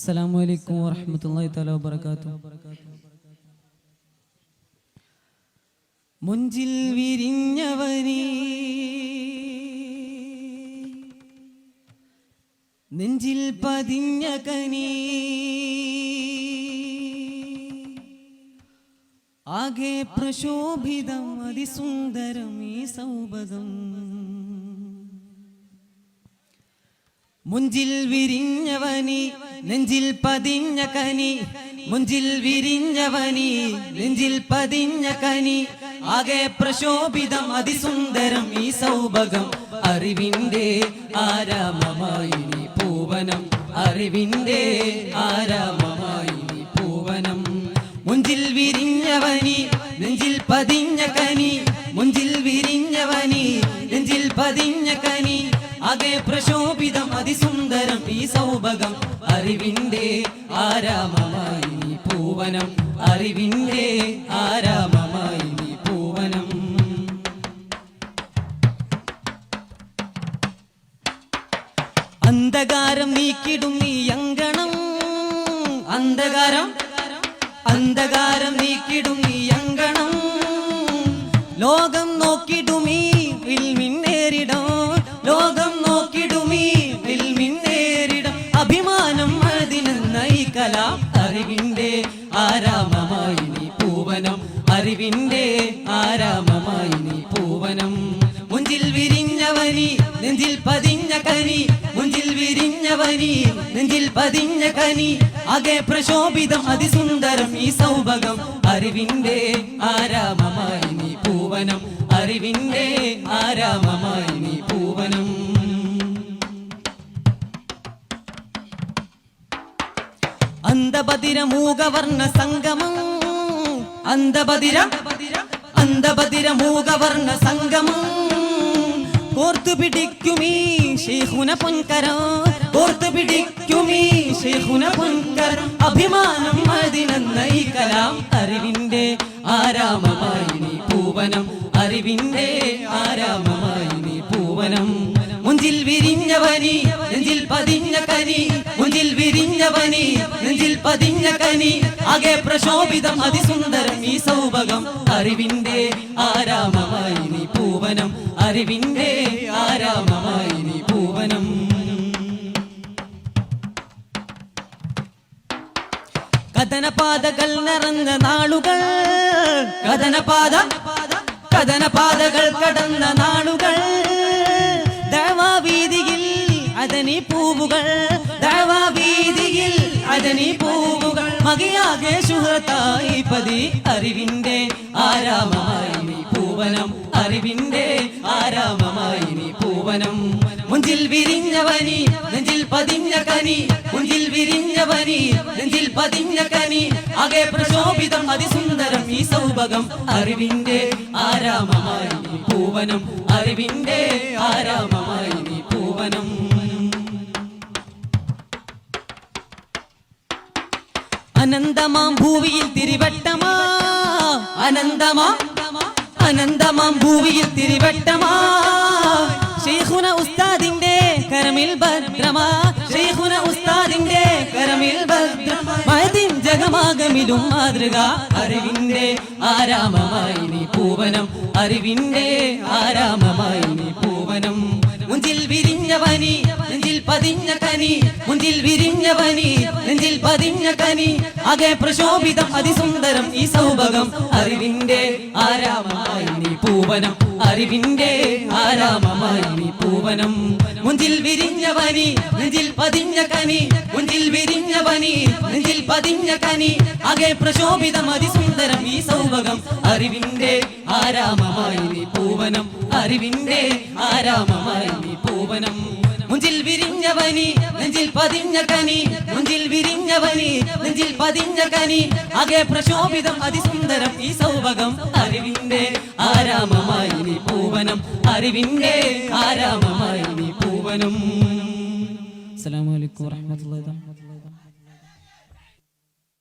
അസ്സലാമു അലൈക്കും വറഹ്മത്തുള്ളാഹി തആല വബറകാതുഹു. മുഞ്ചിൽ വിരിഞ്ഞവനീ നെഞ്ചിൽ പതിഞ്ഞ കനി ആകെ പ്രശോഭിതം അതിസുന്ദരം ഈ സൗഭഗം. മുഞ്ചിൽ വിരിഞ്ഞവനി നെഞ്ചിൽ പതിഞ്ഞ കനി, മുഞ്ചിൽ വിരിഞ്ഞവനി നെഞ്ചിൽ പതിഞ്ഞ കനി ആകെ പ്രശോഭിതം അതിസുന്ദരം ഈ സൗഭഗം. അറിവിന്റെ ആരാമമായി നീ പൂവനം, അറിവിന്റെ ആരാമമായി നീ പൂവനം. മുഞ്ചിൽ വിരിഞ്ഞവനി നെഞ്ചിൽ പതിഞ്ഞ കനി, മുഞ്ചിൽ വിരിഞ്ഞവനി നെഞ്ചിൽ പതിഞ്ഞ കനി ആകെ പ്രശോഭിതം അതിസുന്ദരം ഈ സൗഭഗം. അറിവിന്റെ ആരാമമായി നീ പൂവനം, അറിവിന്റെ ആരാമമായി നീ പൂവനം. അന്ധകാരം നീക്കിടും നീ അങ്കണം, അന്ധകാരം അന്ധകാരം നീക്കിടും നീ അങ്കണം. ലോകം നോക്കിടുമീ ഇൽമിൻ നേരിടം, ലോകം നോക്കിടുമീ ഇൽമിൻ നേരിടം. അഭിമാനം അതിനെന്ന ഈ കലാം. അറിവിന്റെ ആരാമമായി നീ പൂവനം, അറിവിന്റെ ആരാമമായി നീ പൂവനം. മുഞ്ചിൽ വിരിഞ്ഞവനി നെഞ്ചിൽ പതിഞ്ഞ കനി, മുഞ്ചിൽ വിരിഞ്ഞവനി നെഞ്ചിൽ പതിഞ്ഞ കനി ആകെ പ്രശോഭിതം അതിസുന്ദരം ഈ സൗഭഗം. അറിവിന്റെ ആരാമമായി നീ പൂവനം, അറിവിന്റെ ആരാമമായി നീ പൂവനം. അന്ധബദിര മൂകവർണ്ണ സംഗമം, അന്ധബദിര അന്ധബദിര മൂകവർണ്ണ സംഗമം കോർത്തു പിടിക്കുമീ ശൈഖുന പൊൻകരം, കോർത്തു പിടിക്കുമീ ശൈഖുന പൊൻകരം. അഭിമാനം അതിനെന്ന ഈ കലാം. അറിവിന്റെ ആരാമമായി നീ പൂവനം, അറിവിന്റെ ആരാമമായി നീ പൂവനം. മുഞ്ചിൽ വിരിഞ്ഞവനി നെഞ്ചിൽ പതിഞ്ഞ കനി, മുഞ്ചിൽ വിരിഞ്ഞവനി നെഞ്ചിൽ പതിഞ്ഞ കനി ആകെ പ്രശോഭിതം അതിസുന്ദരം ഈ സൗഭഗം. അറിവിന്റെ ആരാമമായി നീ പൂവനം, അറിവിന്റെ ആരാമമായി നീ പൂവനം. കഥനപാതകൾ നിറഞ്ഞ നാളുകൾ, കഥനപാതകൾ കടന്ന നാളുകൾ. ദഅവാവീതിയിൽ അതനി പൂവുകൾ, ദഅവാവീതിയിൽ അതനി പൂവുകൾ. മകയാകെ ശുഹ്റത്തായി പതി. അറിവിന്റെ ആരാമമായി നീ പൂവനം, അറിവിന്റെ ആരാമമായി നീ പൂവനം. മുഞ്ചിൽ വിരിഞ്ഞവനി നെഞ്ചിൽ പതിഞ്ഞ കനി, മുഞ്ചിൽ വിരിഞ്ഞവനി നെഞ്ചിൽ പതിഞ്ഞ കനി ആകെ പ്രശോഭിതം അതിസുന്ദരം ഈ സൗഭഗം. അറിവിന്റെ ആരാമമായി നീ പൂവനം, അറിവിന്റെ ആരാമമായി നീ പൂവനം. അനന്തമാം ഭൂവിയിൽ തിരിവട്ടമാ, അനന്തമാം ഭൂവിയിൽ തിരിവട്ടമാ. ശൈഖുന ഉസ്താദിന്റെ കരമിൽ ഭദ്രമാ, ശൈഖുന ഉസ്താദിന്റെ കരമിൽ ഭദ്രമാ. മഅദിൻ ജഗമാകമിലും മാതൃക. അറിവിന്റെ ആരാമമായി നീ പൂവനം, അറിവിന്റെ ആരാമമായി നീ പൂവനം. മുഞ്ചിൽ വിരിഞ്ഞവനി നെഞ്ചിൽ പതിഞ്ഞ കനി, മുഞ്ചിൽ വിരിഞ്ഞവനി നെഞ്ചിൽ പതിഞ്ഞ കനി ആകെ പ്രശോഭിതം അതിസുന്ദരം ഈ സൗഭഗം. അറിവിന്റെ ആരാമമായി നീ പൂവനം, അറിവിന്റെ ആരാമമായി നീ പൂവനം. മുഞ്ചിൽ വിരിഞ്ഞവനി നെഞ്ചിൽ പതിഞ്ഞ കനി, മുഞ്ചിൽ വിരിഞ്ഞവനി നെഞ്ചിൽ പതിഞ്ഞ കനി ആകെ പ്രശോഭിതം അതിസുന്ദരം ഈ സൗഭഗം. അറിവിന്റെ ആരാമമായി നീ പൂവനം, അറിവിന്റെ ആരാമമായി നീ പൂവനം. മുഞ്ചിൽ വിരിഞ്ഞവനി നെഞ്ചിൽ പതിഞ്ഞ കനി, മുഞ്ചിൽ വിരിഞ്ഞവനി നെഞ്ചിൽ പതിഞ്ഞ കനി ആകെ പ്രശോഭിതം അതിസുന്ദരം ഈ സൗഭഗം. അറിവിന്റെ ആരാമമായി നീ പൂവനം, അറിവിന്റെ ആരാമമായി നീ പൂവനം. അസ്സലാമു അലൈക്കും വറഹ്മത്തുള്ളാഹി.